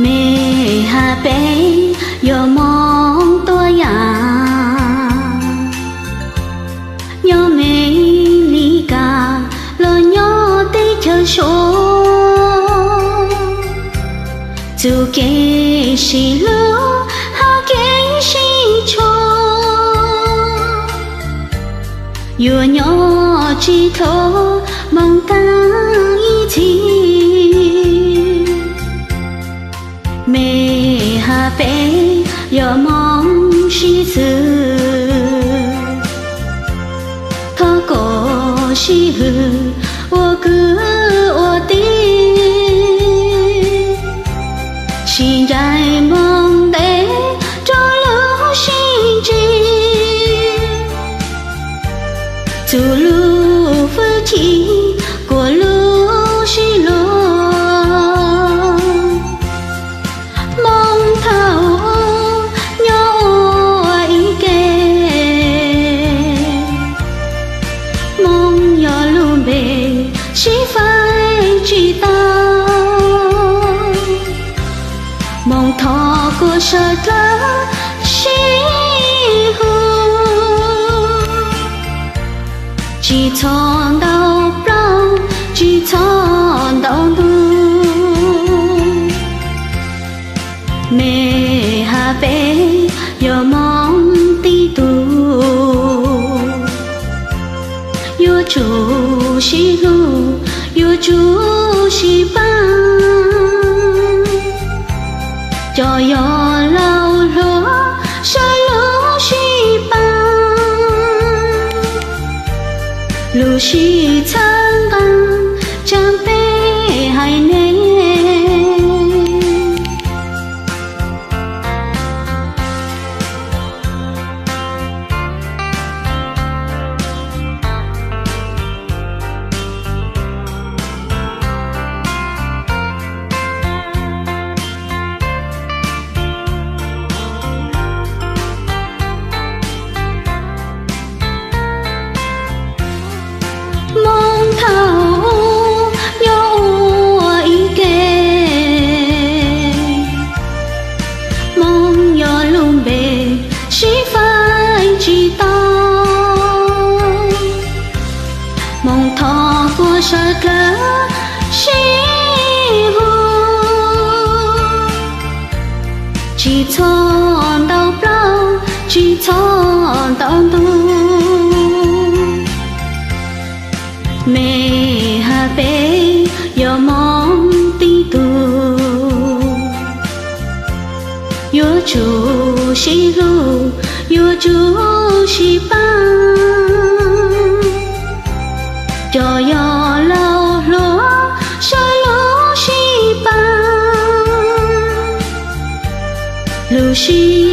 美哈贝有梦多样，有美丽噶了鸟的特殊，就给西路哈给西处，有鸟枝头梦当一起。美哈贝有梦西子，透过西河我哥我弟，心在梦的中路心知，走路夫妻过路西路。是phải知道梦thọ của sở thơ西湖，chỉ chọn đau lòng chỉ chọn đau đớn mẹ hà bé yo mong ti tu yo chủ西路有主西邦，就有老罗山路西邦，路西长岗江北海内。是phải知道梦thọ của sở thơ西湖，chỉ chọn đau lòng chỉ chọn đau đớn mẹ hà bé yo mong ti tu yo chủ西路有主西邦，就有老罗山路西邦，路西。